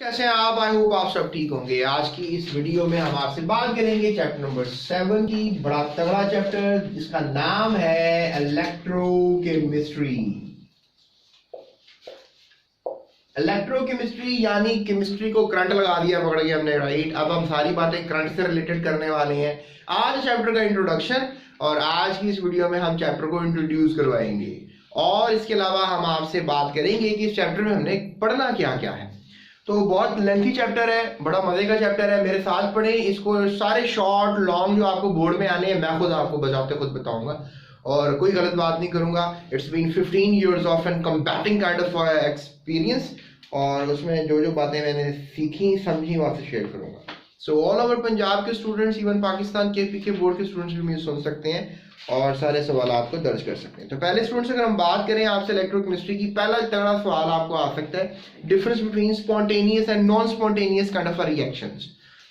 कैसे हैं आप? आई होप आप सब ठीक होंगे। आज की इस वीडियो में हम आपसे बात करेंगे चैप्टर नंबर 7 की। बड़ा तगड़ा चैप्टर जिसका नाम है इलेक्ट्रोकेमिस्ट्री। इलेक्ट्रोकेमिस्ट्री यानी केमिस्ट्री को करंट लगा दिया पकड़ के हमने, राइट। अब हम सारी बातें करंट से रिलेटेड करने वाले हैं। आज चैप्टर का इंट्रोडक्शन और आज की इस वीडियो में हम चैप्टर को इंट्रोड्यूस करवाएंगे और इसके अलावा हम आपसे बात करेंगे कि इस चैप्टर में हमने पढ़ना क्या क्या है। तो बहुत लेंथी चैप्टर है, बड़ा मजे का चैप्टर है। मेरे साथ पढ़े इसको, सारे शॉर्ट लॉन्ग जो आपको बोर्ड में आने हैं मैं खुद आपको बजाते खुद बताऊंगा और कोई गलत बात नहीं करूंगा। It's been 15 years of an combating kind of experience और उसमें जो जो बातें मैंने सीखी समझी वो आपसे शेयर करूंगा। सो ऑल ओवर पंजाब के स्टूडेंट्स, इवन पाकिस्तान के पीके बोर्ड के स्टूडेंट्स भी मुझे सुन सकते हैं और सारे सवाल आपको दर्ज कर सकते हैं। तो पहले स्टूडेंट्स अगर हम बात करें आपसे इलेक्ट्रोकेमिस्ट्री की, पहला तगड़ा सवाल आपको आ सकता है, difference between spontaneous and non spontaneous kind of reactions.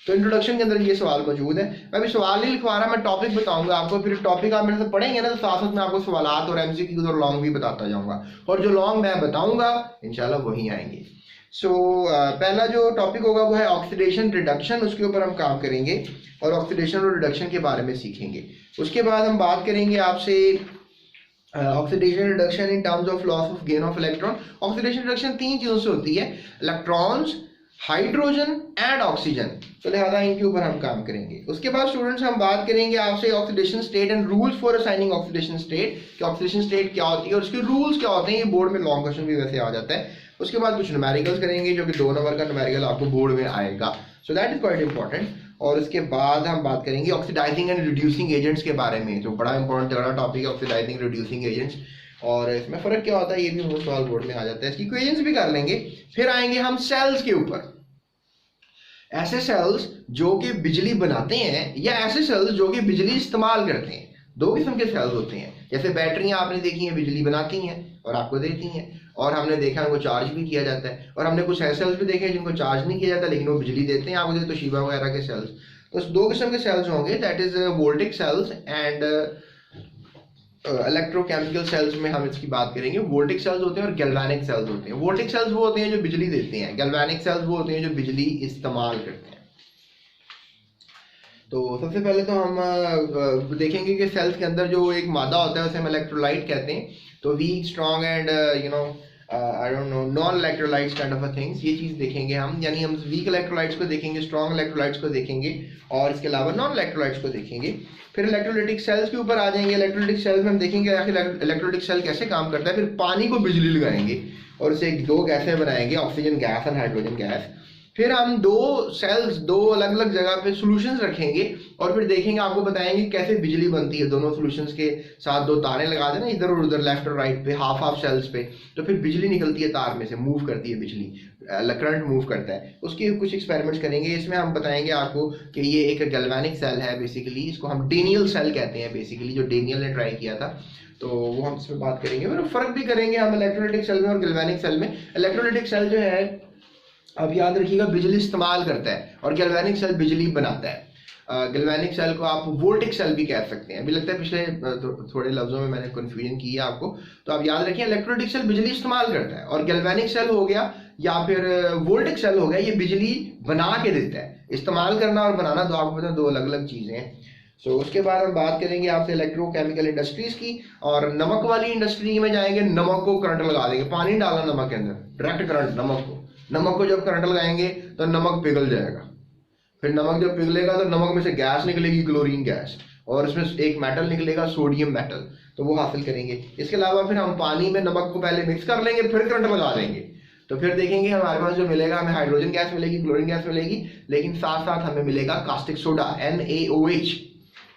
तो इंट्रोडक्शन के अंदर ये सवाल मौजूद है। मैं अभी सवाल नहीं लिखवा रहा, मैं टॉपिक बताऊंगा आपको, फिर टॉपिक आप मेरे से पढ़ेंगे ना तो साथ साथ में आपको सवालात और एमसीक्यूज और लॉन्ग भी बताता जाऊंगा और जो लॉन्ग मैं बताऊंगा इंशाल्लाह वही आएंगे। पहला जो टॉपिक होगा वो है ऑक्सीडेशन रिडक्शन, उसके ऊपर हम काम करेंगे और ऑक्सीडेशन और रिडक्शन के बारे में सीखेंगे। उसके बाद हम बात करेंगे आपसे oxidation reduction in terms of loss of gain of electron. Oxidation reduction तीन चीजों से होती है, इलेक्ट्रॉन्स, हाइड्रोजन एंड ऑक्सीजन। तो लिहाजा इनके ऊपर हम काम करेंगे। उसके बाद स्टूडेंट्स हम बात करेंगे आपसे oxidation state and rules for assigning oxidation state, कि ऑक्सीडेशन स्टेट क्या होती है और उसके रूल्स क्या होते हैं। ये बोर्ड में लॉन्ग क्वेश्चन भी वैसे आ जाता है। उसके बाद कुछ न्यूमेरिकल्स करेंगे जो कि 2 नंबर का न्यूमेरिकल आपको बोर्ड में आएगा, so that is quite important. और उसके बाद हम बात करेंगे ऑक्सीडाइजिंग एंड रिड्यूसिंग एजेंट्स के बारे में, जो बड़ा इंपॉर्टेंट तगड़ा टॉपिक है ऑक्सीडाइजिंग रिड्यूसिंग एजेंट्स और इसमें फर्क क्या होता है ये भी बहुत सवाल बोर्ड में आ जाता है। इसकी इक्वेशंस भी कर लेंगे। फिर आएंगे हम सेल्स के ऊपर, ऐसे सेल्स जो कि बिजली बनाते हैं या ऐसे सेल्स जो कि बिजली इस्तेमाल करते हैं। 2 किस्म के सेल्स होते हैं, जैसे बैटरियां आपने देखी हैं बिजली बनाती हैं और आपको देती हैं, और हमने देखा उनको चार्ज भी किया जाता है, और हमने कुछ ऐसे सेल्स भी देखे हैं जिनको चार्ज नहीं किया जाता लेकिन वो बिजली देते हैं आपको, तो शीबा वगैरह के सेल्स। तो 2 किस्म के सेल्स होंगे, that is voltaic cells and electrochemical cells में हम इसकी बात करेंगे। वोल्टिक सेल्स होते हैं और गैल्वेनिक सेल्स होते हैं। वोल्टिक सेल्स वो होते हैं जो बिजली देते हैं, गैल्वेनिक सेल्स वो होते हैं जो बिजली इस्तेमाल करते हैं। तो सबसे पहले तो हम देखेंगे कि सेल्स के अंदर जो एक मादा होता है उसे हम इलेक्ट्रोलाइट कहते हैं। तो weak, strong and I don't know non electrolytes kind of things, ये चीज देखेंगे हम। यानी हम वीक इलेक्ट्रोलाइट्स को देखेंगे, स्ट्रॉन्ग इलेक्ट्रोलाइट्स को देखेंगे और इसके अलावा नॉन इलेक्ट्रोलाइट्स को देखेंगे। फिर इलेक्ट्रोलाइटिक सेल्स के ऊपर आ जाएंगे। इलेक्ट्रोलाइटिक सेल्स में हम देखेंगे आखिर इलेक्ट्रोलाइटिक सेल कैसे काम करता है। फिर पानी को बिजली लगाएंगे और उसे 2 गैसें बनाएंगे, ऑक्सीजन गैस और हाइड्रोजन गैस। फिर हम 2 अलग अलग जगह पे सॉल्यूशंस रखेंगे और फिर देखेंगे, आपको बताएंगे कैसे बिजली बनती है। दोनों सॉल्यूशंस के साथ 2 तारें लगा देना इधर और उधर, लेफ्ट और राइट पे, हाफ सेल्स पे, तो फिर बिजली निकलती है तार में से, मूव करती है बिजली, करंट मूव करता है। उसके कुछ एक्सपेरिमेंट्स करेंगे। इसमें हम बताएंगे आपको कि ये एक गैल्वेनिक सेल है बेसिकली, इसको हम डेनियल सेल कहते हैं बेसिकली, जो डेनियल ने ट्राई किया था, तो वो हम इसमें बात करेंगे। फिर फर्क भी करेंगे हम इलेक्ट्रोलाइटिक सेल में और गैल्वेनिक सेल में। इलेक्ट्रोलाइटिक सेल जो है अब याद रखिएगा बिजली इस्तेमाल करता है और गैल्वेनिक सेल बिजली बनाता है। गैल्वेनिक सेल को आप वोल्टिक सेल भी कह सकते हैं। अभी लगता है पिछले थोड़े लफ्जों में मैंने कंफ्यूजन किया आपको, तो आप याद रखिए इलेक्ट्रोलाइटिक सेल बिजली इस्तेमाल करता है और गैल्वेनिक सेल हो गया या फिर वोल्टिक सेल हो गया, ये बिजली बना के देता है। इस्तेमाल करना और बनाना तो आपको पता 2 अलग अलग चीजें हैं। उसके बाद हम बात करेंगे आपसे इलेक्ट्रोकेमिकल इंडस्ट्रीज की और नमक वाली इंडस्ट्री में जाएंगे। नमक को करंट लगा देंगे, पानी डालना नमक के अंदर, डायरेक्ट करंट नमक को जब करंट लगाएंगे तो नमक पिघल जाएगा। फिर नमक जब पिघलेगा तो नमक में से गैस निकलेगी, क्लोरीन गैस, और इसमें एक मेटल निकलेगा, सोडियम मेटल, तो वो हासिल करेंगे। इसके अलावा फिर हम पानी में नमक को पहले मिक्स कर लेंगे, फिर करंट लगा देंगे, तो फिर देखेंगे हमारे पास जो मिलेगा, हमें हाइड्रोजन गैस मिलेगी, क्लोरीन गैस मिलेगी, लेकिन साथ साथ हमें मिलेगा कास्टिक सोडा, NaOH।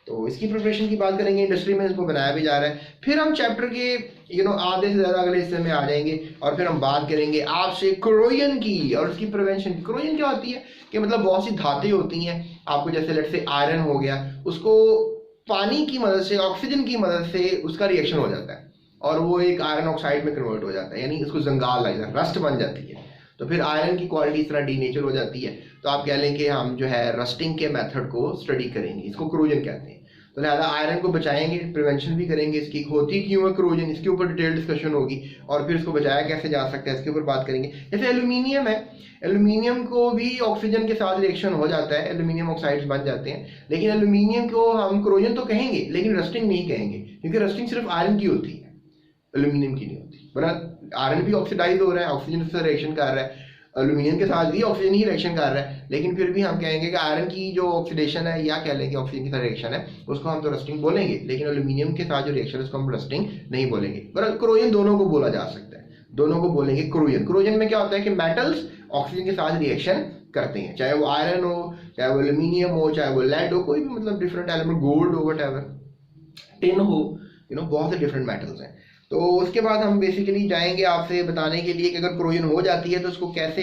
तो इसकी प्रिपरेशन की बात करेंगे, इंडस्ट्री में इसको बनाया भी जा रहा है। फिर हम चैप्टर के आधे से ज्यादा अगले हिस्से में आ जाएंगे और फिर हम बात करेंगे आपसे कोरोजन की और उसकी प्रिवेंशन। कोरोजन क्या होती है कि मतलब बहुत सी धातें होती हैं आपको, जैसे लेट्स से आयरन हो गया, उसको पानी की मदद से, ऑक्सीजन की मदद से उसका रिएक्शन हो जाता है और वो एक आयरन ऑक्साइड में कन्वर्ट हो जाता है, यानी उसको जंगाल लग जाता है, रस्ट बन जाती है। तो फिर आयरन की क्वालिटी इस तरह डीनेचर हो जाती है। तो आप कह लें कि हम जो है रस्टिंग के मेथड को स्टडी करेंगे, इसको कोरोजन कहते हैं। तो लिहाजा आयरन को बचाएंगे, प्रिवेंशन भी करेंगे इसकी, होती क्यों है क्रोजन, इसके ऊपर डिटेल डिस्कशन होगी, और फिर इसको बचाया कैसे जा सकता है इसके ऊपर बात करेंगे। जैसे एल्यूमिनियम है, एल्यूमिनियम को भी ऑक्सीजन के साथ रिएक्शन हो जाता है, एल्यूमिनियम ऑक्साइड्स बन जाते हैं, लेकिन एल्यूमिनियम को हम क्रोजन तो कहेंगे लेकिन रस्टिंग नहीं कहेंगे, क्योंकि रस्टिंग सिर्फ आयरन की होती है, एल्यूमिनियम की नहीं होती। बराबर आयरन भी ऑक्सीडाइज हो रहा है, ऑक्सीजन से रिएक्शन कर रहा है, एल्यूमिनियम के साथ भी ऑक्सीजन ही रिएक्शन कर रहा है, लेकिन फिर भी हम कहेंगे कि आयरन की जो ऑक्सीडेशन है या कह लेंगे ऑक्सीजन के साथ रिएक्शन है उसको हम तो रस्टिंग बोलेंगे, लेकिन एल्यूमिनियम के साथ जो रिएक्शन है उसको हम रस्टिंग नहीं बोलेंगे। बराबर क्रोजन दोनों को बोला जा सकता है, दोनों को बोलेंगे क्रोजन। क्रोजन में क्या होता है कि मेटल्स ऑक्सीजन के साथ रिएक्शन करते हैं, चाहे वो आयरन हो, चाहे वो एल्यूमिनियम हो, चाहे वो लेड हो, कोई भी मतलब डिफरेंट एलिमेंट, गोल्ड हो, व्हाटएवर, टिन हो, बहुत से डिफरेंट मेटल्स हैं। तो उसके बाद हम बेसिकली जाएंगे आपसे बताने के लिए कि अगर क्रोजन हो जाती है तो उसको कैसे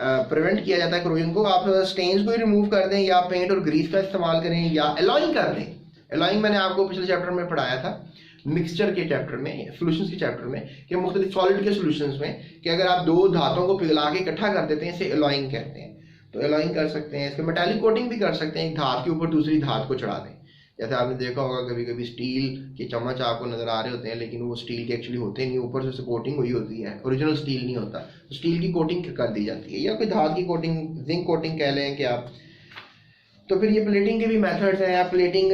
प्रिवेंट किया जाता है। क्रोजन को आप स्टेन्स को ही रिमूव कर दें, या पेंट और ग्रीस का इस्तेमाल करें, या एलॉइंग कर दें। एलॉइंग मैंने आपको पिछले चैप्टर में पढ़ाया था, मिक्सचर के चैप्टर में, सॉल्यूशंस के चैप्टर में, कि मुख्तलिफ सॉलिड के सॉल्यूशंस में कि अगर आप दो धातों को पिघला के इकट्ठा कर देते हैं इसे एलॉइंग कहते हैं। तो एलॉइंग कर सकते हैं, इसको मेटालिक कोटिंग भी कर सकते हैं, एक धात के ऊपर दूसरी धात को चढ़ा दें। जैसे आपने देखा होगा कभी कभी स्टील के चम्मच आपको नजर आ रहे होते हैं, लेकिन वो स्टील के एक्चुअली होते नहीं, ऊपर से कोटिंग हुई होती है, ओरिजिनल स्टील नहीं होता, तो स्टील की कोटिंग कर दी जाती है, या कोई धात की कोटिंग, जिंक कोटिंग कह लें कि आप। तो फिर ये प्लेटिंग के भी मेथड्स हैं, आप प्लेटिंग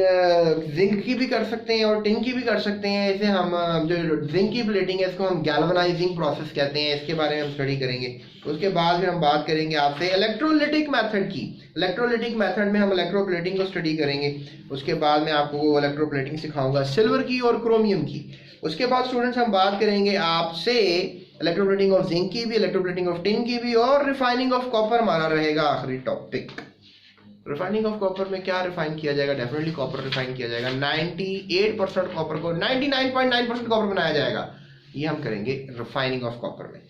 जिंक की भी कर सकते हैं और टिन की भी कर सकते हैं। इसे हम जो जिंक की प्लेटिंग है इसको हम गैल्वनाइजिंग प्रोसेस कहते हैं, इसके बारे में हम स्टडी करेंगे। उसके बाद फिर हम बात करेंगे आपसे इलेक्ट्रोलिटिक मेथड की। इलेक्ट्रोलिटिक मेथड में हम इलेक्ट्रोप्लेटिंग को स्टडी करेंगे। उसके बाद मैं आपको इलेक्ट्रोप्लेटिंग सिखाऊंगा सिल्वर की और क्रोमियम की। उसके बाद स्टूडेंट्स हम बात करेंगे आपसे इलेक्ट्रोप्लेटिंग ऑफ जिंक की भी, इलेक्ट्रोप्लेटिंग ऑफ टिन की भी, और रिफाइनिंग ऑफ कॉपर हमारा रहेगा आखिरी टॉपिक। रिफाइनिंग ऑफ कॉपर में क्या रिफाइन किया जाएगा? डेफिनेटली कॉपर रिफाइन किया जाएगा। 98% कॉपर को 99.9% कॉपर बनाया जाएगा, ये हम करेंगे रिफाइनिंग ऑफ कॉपर में।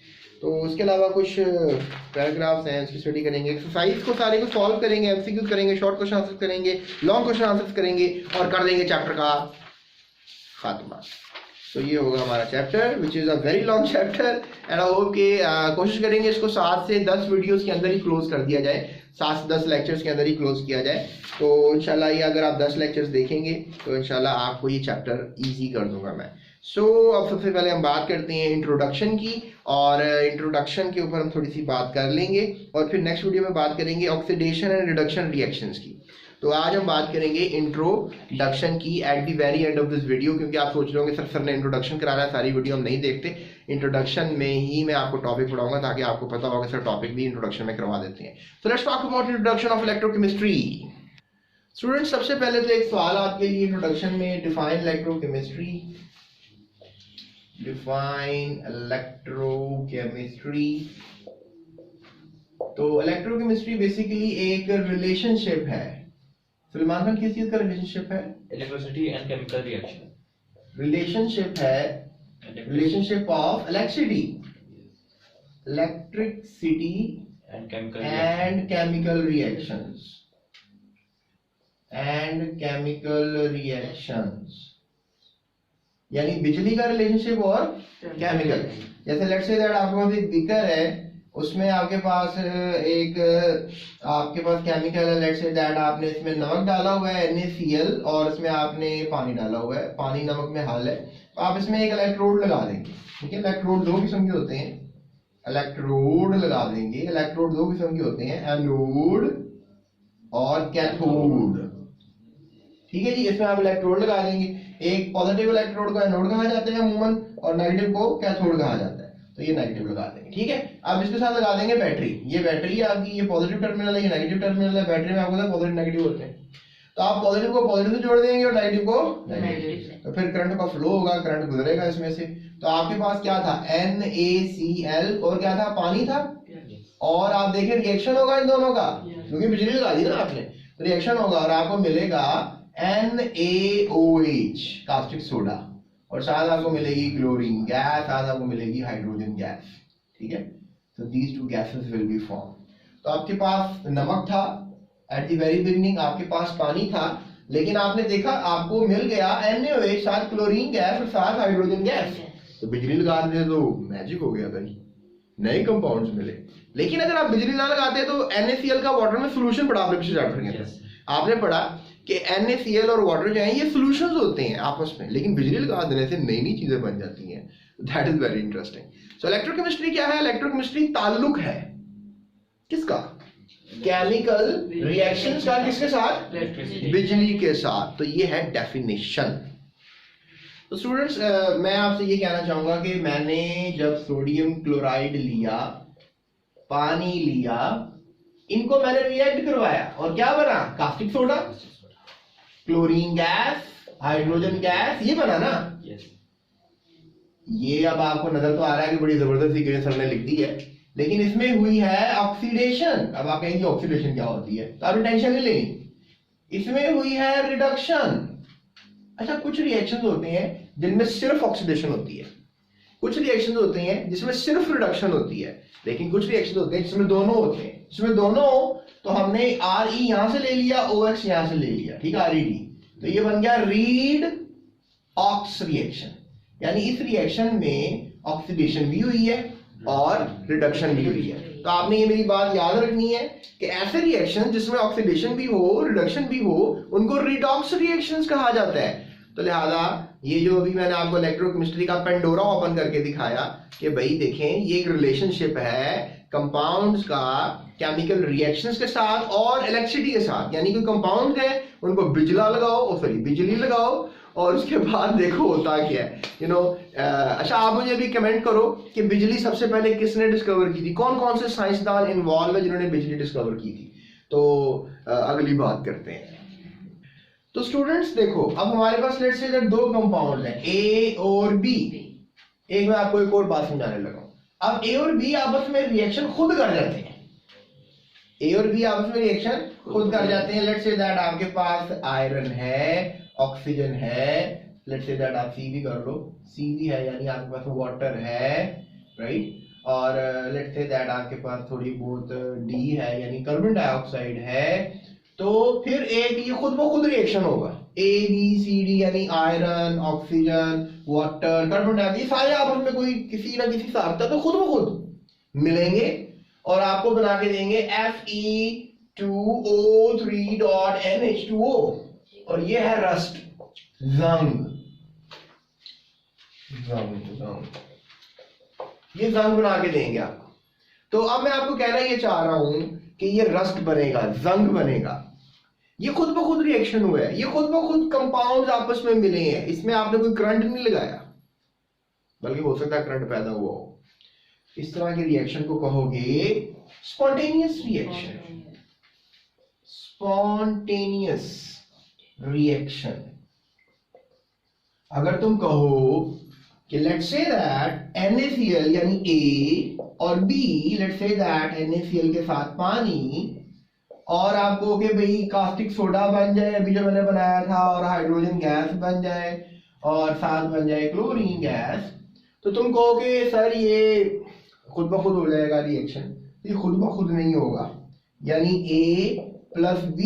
तो उसके अलावा कुछ पैराग्राफ्स हैं, उसकी स्टडी करेंगे, एक्सरसाइज को सारे को सॉल्व करेंगे, एमसीक्यू करेंगे, शॉर्ट क्वेश्चन आंसर करेंगे, लॉन्ग क्वेश्चन आंसर करेंगे, और कर देंगे चैप्टर का खात्मा। तो ये होगा हमारा chapter which is a very long chapter, and I hope कि कोशिश करेंगे इसको 7 से 10 वीडियोस के अंदर ही क्लोज कर दिया जाए, 7 से 10 लेक्चर्स के अंदर ही क्लोज किया जाए। तो इंशाल्लाह ये अगर आप 10 लेक्चर्स देखेंगे तो इंशाल्लाह आपको ये चैप्टर इजी कर दूंगा मैं। अब सबसे पहले हम बात करते हैं इंट्रोडक्शन की, और इंट्रोडक्शन के ऊपर हम थोड़ी सी बात कर लेंगे, और फिर नेक्स्ट वीडियो में बात करेंगे ऑक्सीडेशन एंड रिडक्शन रिएक्शंस की। तो आज हम बात करेंगे इंट्रोडक्शन की at the very end of this video, क्योंकि आप सोच रहे होंगे सर ने इंट्रोडक्शन कराना है, सारी वीडियो हम नहीं देखते। इंट्रोडक्शन में ही मैं आपको टॉपिक पढ़ाऊंगा ताकि आपको पता होगा सर टॉपिक भी इंट्रोडक्शन में करवा देते हैं। So let's talk about introduction of electrochemistry. Students सबसे पहले तो एक सवाल आपके लिए इंट्रोडक्शन में, डिफाइन इलेक्ट्रोकेमिस्ट्री। Define electrochemistry. तो इलेक्ट्रोकेमिस्ट्री बेसिकली एक रिलेशनशिप है। सलमान खान किस चीज का रिलेशनशिप है? Electricity and chemical reaction. Relationship है, relationship of electricity and chemical reactions, यानी बिजली का रिलेशनशिप और केमिकल। जैसे लेट्स से दैट आपके पास एक बीकर है, उसमें आपके पास केमिकल है, लेट्स से दैट आपने इसमें नमक डाला हुआ है NaCl, और इसमें आपने पानी डाला हुआ है, पानी नमक में हल है, तो आप इसमें एक इलेक्ट्रोड लगा देंगे। ठीक है, इलेक्ट्रोड दो किस्म के होते हैं, इलेक्ट्रोड लगा देंगे। इलेक्ट्रोड दो किस्म के होते हैं, एनोड और कैथोड। ठीक है जी, इसमें आप इलेक्ट्रोड लगा देंगे। एक पॉजिटिव इलेक्ट्रोड को एनोड कहा जाता है अमूमन, और नेगेटिव को कैथोड कहा जाता है, तो ये नेगेटिव लगा देंगे। ठीक है, अब इसके साथ लगा देंगे बैटरी। ये बैटरी है आपकी, ये पॉजिटिव टर्मिनल है, ये नेगेटिव टर्मिनल है। बैटरी में आपको पॉजिटिव नेगेटिव होते हैं, तो आप पॉजिटिव को पॉजिटिव से जोड़ देंगे और नेगेटिव को नेगेटिव, तो फिर करंट का फ्लो होगा, करंट गुजरेगा इसमें से। तो आपके पास क्या था? NaCl, और क्या था? पानी था। और आप देखिए रिएक्शन होगा इन दोनों का, क्योंकि बिजली लगा दी ना आपने, तो रिएक्शन होगा और आपको मिलेगा NaOH, कास्टिक सोडा, और साथ आपको मिलेगी क्लोरीन गैस, साथ आपको मिलेगी हाइड्रोजन गैस। ठीक है, तो these two gases will be form. तो आपके पास नमक था एट द वेरी बिगिनिंग, आपके पास पानी था, लेकिन आपने देखा आपको मिल गया NaOH, साथ क्लोरीन गैस और साथ हाइड्रोजन गैस, तो बिजली लगा देते तो मैजिक हो गया भाई, नए कंपाउंड्स मिले। लेकिन अगर आप बिजली ना लगाते तो NaCl का वाटर में सोल्यूशन पढ़ा आपने पिछले चैप्टर के अंदर, आपने पढ़ा कि NaCl और वाटर जो है ये सॉल्यूशंस होते हैं आपस में, लेकिन बिजली लगा देने से नई नई चीजें बन जाती हैं। That is very interesting. So electrochemistry क्या है? इलेक्ट्रोकेमिस्ट्री ताल्लुक है किसका? केमिकल रिएक्शंस का किसके साथ? बिजली के साथ। तो ये है डेफिनेशन। तो स्टूडेंट्स मैं आपसे ये कहना चाहूंगा कि मैंने जब सोडियम क्लोराइड लिया, पानी लिया, इनको मैंने रिएक्ट करवाया और क्या बना? Caustic soda, chlorine gas, hydrogen gas, ये बना ना। ये अब आपको नजर तो आ रहा है कि बड़ी जबरदस्त इक्वेशन सर ने लिख दी है, लेकिन इसमें हुई है ऑक्सीडेशन। अब आप कहेंगे ऑक्सीडेशन क्या होती है, तो आपने टेंशन नहीं लेनी। इसमें हुई है रिडक्शन। अच्छा, कुछ रिएक्शंस होते हैं जिनमें सिर्फ ऑक्सीडेशन होती है, कुछ रिएक्शंस होते हैं जिसमें सिर्फ रिडक्शन होती है, लेकिन कुछ रिएक्शंस होते हैं जिसमें दोनों होते हैं। जिसमें दोनों हो तो हमने Re यहां से ले लिया, OX यहां से ले लिया, ठीक है, ReD। तो ये बन गया रीड ऑक्स रिएक्शन, यानी इस रिएक्शन में ऑक्सीडेशन भी हुई है और रिडक्शन भी हुई है। तो आपने ये मेरी बात याद रखनी है कि ऐसे रिएक्शन जिसमें ऑक्सीडेशन भी हो, रिडक्शन भी हो, उनको रिडॉक्स रिएक्शंस कहा जाता है। तो लिहाजा ये जो अभी मैंने आपको इलेक्ट्रोकेमिस्ट्री का पेंडोरा ओपन करके दिखाया कि भाई देखें ये एक रिलेशनशिप है कंपाउंड्स का केमिकल रिएक्शंस के साथ और इलेक्ट्रिसिटी के साथ। यानी कोई कंपाउंड है उनको बिजली लगाओ और उसके बाद देखो होता क्या है, अच्छा आप मुझे अभी कमेंट करो कि बिजली सबसे पहले किसने डिस्कवर की थी, कौन कौन से साइंसदान इन्वॉल्व है जिन्होंने बिजली डिस्कवर की थी। तो अगली बात करते हैं। तो स्टूडेंट्स देखो, अब हमारे पास लेट्स से दो कंपाउंड हैं A और B। एक मैं आपको एक और बात समझाने लगा। अब A और B आपस में रिएक्शन खुद कर जाते हैं। A और B आपस में रिएक्शन खुद कर जाते हैं। लेट्स से दैट आपके पास आयरन है, ऑक्सीजन है, लेट्स से दैट आप C भी कर लो, C भी है, यानी आपके पास वाटर है, राइट। और लेट्स से दैट आपके पास थोड़ी बहुत D है, यानी कार्बन डाइऑक्साइड है। तो फिर एक ये खुद ब खुद रिएक्शन होगा, ABCD, यानी iron, oxygen, water, carbon dioxide, सारे आपस में कोई किसी ना किसी हिसाब से तो खुद ब खुद मिलेंगे और आपको बना के देंगे Fe2O3.NH2O। और ये है रस्ट, जंग, ये जंग बना के देंगे आपको। तो अब मैं आपको कहना ये चाह रहा हूं कि ये रस्ट बनेगा, जंग बनेगा। ये खुद ब खुद रिएक्शन हुआ है, ये खुद ब खुद कंपाउंड्स आपस में मिले हैं, इसमें आपने कोई करंट नहीं लगाया, बल्कि हो सकता है करंट पैदा हुआ हो। इस तरह के रिएक्शन को कहोगे स्पॉन्टेनियस रिएक्शन। Spontaneous reaction. अगर तुम कहो कि लेट्स से दैट NaCl यानी A और B, let's say that NaCl के साथ पानी, और आपको कि भाई कास्टिक सोडा बन जाए अभी जो मैंने बनाया था, और हाइड्रोजन गैस बन जाए और साथ बन जाए क्लोरीन गैस, तो तुम कहोगे सर ये खुद ब खुद हो जाएगा रिएक्शन। ये खुद ब खुद नहीं होगा, यानी A plus B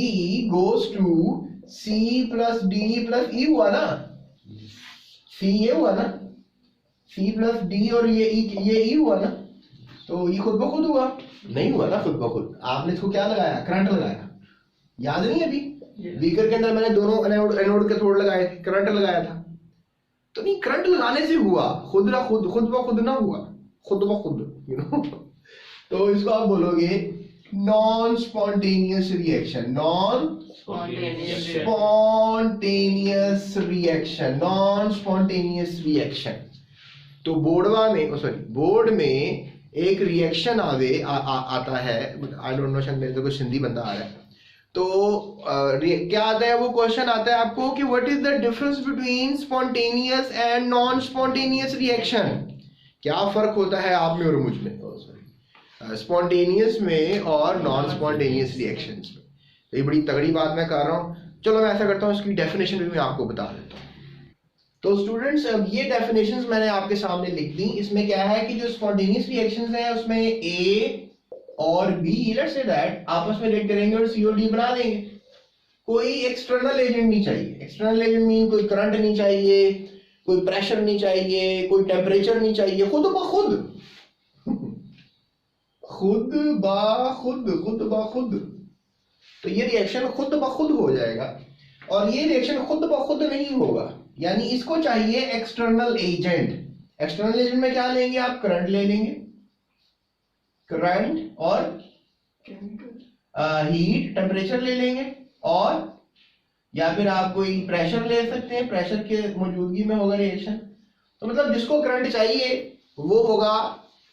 goes to C plus D plus E हुआ ना, C ये हुआ ना, C प्लस D और ये E हुआ ना, तो ये खुद ब खुद हुआ नहीं हुआ ना खुद ब खुद। आपने इसको क्या लगाया, करंट लगाया, याद नहीं अभी बीकर के अंदर मैंने दोनों एनोड के थोड़े लगाए थे, करंट लगाया था। तो नहीं, करंट लगाने से हुआ, खुद ब खुद ना हुआ, खुद ब खुद, तो इसको आप बोलोगे non spontaneous reaction, non spontaneous reaction, non spontaneous reaction. तो बोर्ड में एक रिएक्शन आता है, आई डोंट नो, शायद मेरे तो कुछ हिंदी बंदा आ रहा है, तो क्या आता है, वो क्वेश्चन आता है आपको कि what is the difference between spontaneous and non spontaneous reaction. क्या फर्क होता है आप में और मुझ में, स्पॉन्टेनियस में और नॉन स्पॉन्टेनियस रिएक्शंस में। तो ये बड़ी तगड़ी बात मैं कर रहा हूँ। चलो मैं ऐसा करता हूँ, इसकी डेफिनेशन भी मैं आपको बता देता हूँ। तो स्टूडेंट्स अब ये डेफिनेशंस मैंने आपके सामने लिख दी। इसमें क्या है कि जो स्पॉन्टेनियस रिएक्शंस हैं उसमें A और B, लेट्स से दैट, आपस में रिएक्ट करेंगे और C और D बना देंगे। कोई एक्सटर्नल एजेंट नहीं चाहिए। एक्सटर्नल एजेंट मीन कोई करंट नहीं चाहिए, कोई प्रेशर नहीं चाहिए, कोई टेम्परेचर नहीं चाहिए, खुद ब खुद खुद ब खुद। तो ये रिएक्शन खुद ब खुद हो जाएगा। और ये रिएक्शन खुद ब खुद नहीं होगा, यानी इसको चाहिए एक्सटर्नल एजेंट। एक्सटर्नल एजेंट में क्या लेंगे आप? करंट ले लेंगे, करंट और हीट टेम्परेचर ले लेंगे, और या फिर आप कोई प्रेशर ले सकते हैं, प्रेशर के मौजूदगी में होगा रिएक्शन। तो मतलब जिसको करंट चाहिए वो होगा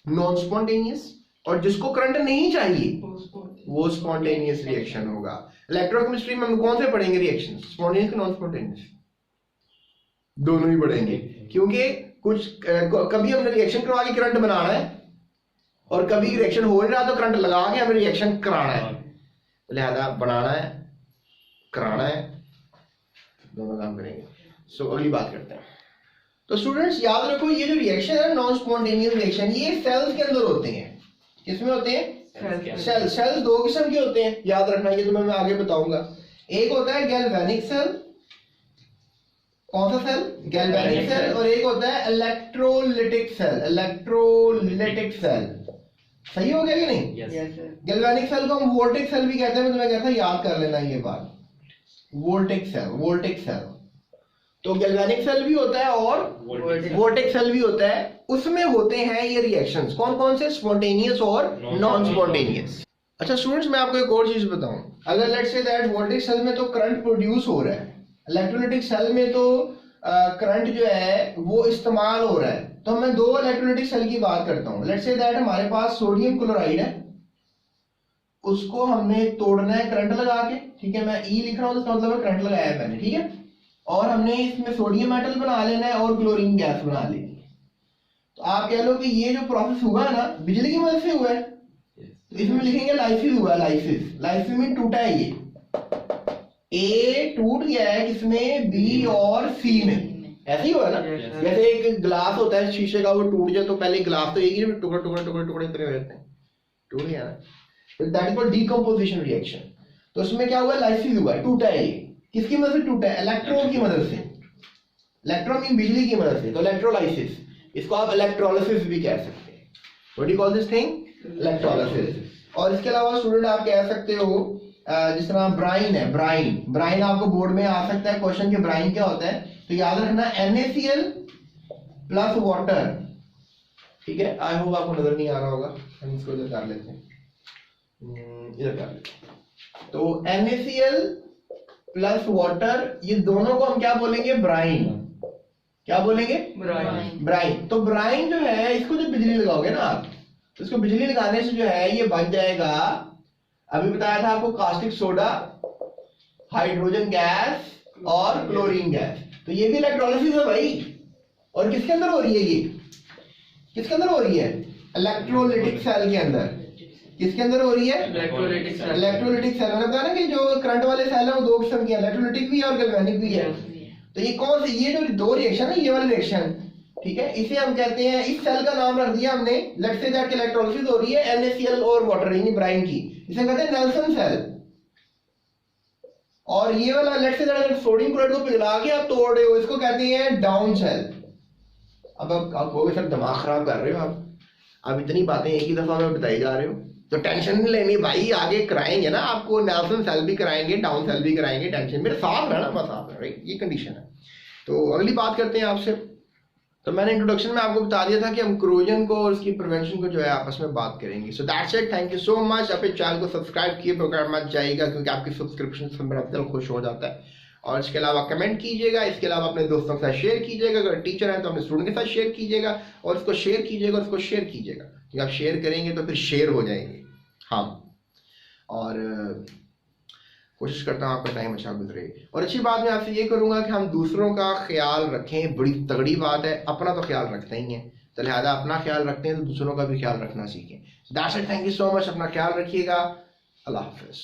नॉन स्पॉन्टेनियस, और जिसको करंट नहीं चाहिए वो स्पॉन्टेनियस रिएक्शन होगा। इलेक्ट्रोकेमिस्ट्री में हम कौन से पढ़ेंगे रिएक्शन, स्पॉन्टेनियस नॉन स्पॉन्टेनियस? दोनों ही पढ़ेंगे, क्योंकि कुछ कभी हमने रिएक्शन करवा के करंट बनाना है, और कभी रिएक्शन हो नहीं रहा तो करंट लगा के हमें रिएक्शन कराना है। लिहाजा बनाना है, कराना है, दोनों काम करेंगे। सो अगली बात करते हैं। तो स्टूडेंट्स याद रखो, ये जो रिएक्शन है नॉन स्पॉन्टेनियस रिएक्शन, ये सेल्स के अंदर होते हैं। किसमें होते हैं? सेल्स दो किस्म के होते हैं, याद रखना, ये तुम्हें मैं आगे बताऊंगा। एक होता है गैल्वेनिक सेल, कौन सा सेल? Galvanic cell. और एक होता है इलेक्ट्रोलिटिक सेल, इलेक्ट्रोलिटिक सेल। सही हो गया कि नहीं? गैल्वेनिक सेल को हम वोल्टिक सेल भी कहते हैं, मैं तुम्हें कहता हूं याद कर लेना ये बात, वोल्टिक सेल, वोल्टिक सेल। तो गैल्वेनिक सेल भी होता है और वोल्टिक सेल भी होता है, उसमें होते हैं ये रिएक्शंस। कौन कौन से? स्पॉन्टेनियस और नॉन स्पॉन्टेनियस। अच्छा स्टूडेंट्स, मैं आपको एक और चीज बताऊं, अगर let's say that voltaic cell में तो करंट प्रोड्यूस हो रहा है, इलेक्ट्रोलिटिक सेल में तो करंट जो है वो इस्तेमाल हो रहा है, तो मैं दो इलेक्ट्रोलिटिक सेल की बात करता हूं। लेट्स से दैट हमारे पास सोडियम क्लोराइड है, उसको हमने तोड़ना है करंट लगा के, ठीक है, मैं ई लिख रहा हूं तो इसका मतलब है करंट लगाया है मैंने, ठीक है, और हमने इसमें सोडियम मेटल बना लेना है और क्लोरीन गैस बना लेनी है। तो आप कह लो कि ये जो प्रोसेस हुआ है ना, बिजली की मदद से हुआ है, तो इसमें लिखेंगे लाइसिस हुआ, लाइसिस। लाइसिस में टूटा है, ये ए टूट गया है किसमें? बी और सी में, ऐसे ही हुआ ना। जैसे एक ग्लास होता है शीशे का, वो टूट जाए तो पहले ग्लास तो एक ही टुकड़े टुकड़े टुकड़े टुकड़े इतने हो जाते हैं, टूट गया ना, that is called decomposition reaction. तो उसमें क्या हुआ? लाइसिस हुआ, टूटा है। ये किसकी मदद से टूटा है? इलेक्ट्रॉन की मदद से, इलेक्ट्रॉन की बिजली की मदद से, तो इलेक्ट्रोलाइसिस। इसको आप इलेक्ट्रोलिसिस भी कह सकते हैं। What do you call this thing? Electrolysis. और इसके अलावा स्टूडेंट आप कह सकते हो जिस तरह ब्राइन है, ब्राइन, ब्राइन आपको बोर्ड में आ सकता है क्वेश्चन के ब्राइन क्या होता है, तो याद रखना NaCl प्लस वाटर, ठीक है। आई होप आपको नजर नहीं आ रहा होगा, हम इसको इधर कर लेते हैं, इधर कर लेते हैं। तो NaCl प्लस वाटर, ये दोनों को हम क्या बोलेंगे? ब्राइन। क्या बोलेंगे? ब्राइन। तो ब्राइन जो है, इसको जो बिजली लगाओगे ना आप, तो इसको बिजली लगाने से जो है ये बन जाएगा, अभी बताया था आपको, कास्टिक सोडा, हाइड्रोजन गैस और क्लोरीन गैस। तो ये भी इलेक्ट्रोलिसिस है भाई। और किसके अंदर हो रही है? ये किसके अंदर हो रही है? इलेक्ट्रोलिटिक सेल के अंदर। किसके अंदर हो रही है? Electrolytic cell. इलेक्ट्रोलिटिक सेल, मैंने बताया ना कि जो करंट वाले सेल है वो दो किस्म के हैं, इलेक्ट्रोलिटिक भी है और गैल्वेनिक भी है। तो ये कौन सी, ये जो दो रिएक्शन है, ये वाली रिएक्शन, ठीक है, इसे हम कहते हैं, इस सेल का नाम रख दिया हमने, लेट्स से दैट इलेक्ट्रोलिसिस हो रही है NaCl और वाटर, यानी ब्राइन की, इसे कहते हैं नेल्सन सेल। और ये वाला let's say that sodium chloride को पिघला के आप तोड़ रहे हो, इसको कहते हैं डाउन सेल। अब आप वो सर दिमाग खराब कर रहे हो आप इतनी बातें एक ही दफा में बताई जा रहे हो, तो टेंशन नहीं लेनी भाई, आगे कराएंगे ना आपको, नेल्सन सेल भी कराएंगे, डाउन सेल भी कराएंगे, टेंशन मेरे साथ रहना, बस आप, राइट, ये कंडीशन है। तो अगली बात करते हैं आपसे। तो मैंने इंट्रोडक्शन में आपको बता दिया था कि हम क्रोजन को और उसकी प्रिवेंशन को जो है आपस में बात करेंगे। So that's it, thank you so much. अपने चैनल को सब्सक्राइब किए बगैर मत जाइएगा, क्योंकि आपकी सब्सक्रिप्शन से मेरा दिल खुश हो जाता है। और इसके अलावा कमेंट कीजिएगा, इसके अलावा अपने दोस्तों के साथ शेयर कीजिएगा, अगर टीचर है तो अपने स्टूडेंट के साथ शेयर कीजिएगा, और इसको शेयर कीजिएगा, और इसको शेयर कीजिएगा, क्योंकि आप शेयर करेंगे तो फिर शेयर हो जाएंगे हम। और कोशिश करता हूँ आपका टाइम अच्छा गुजरे। और अच्छी बात मैं आपसे ये करूँगा कि हम दूसरों का ख्याल रखें, बड़ी तगड़ी बात है, अपना तो ख्याल रखते ही हैं, तो लिहाजा अपना ख्याल रखते हैं तो दूसरों का भी ख्याल रखना सीखें। That's it, thank you so much, अपना ख्याल रखिएगा, अल्लाह हाफिज़।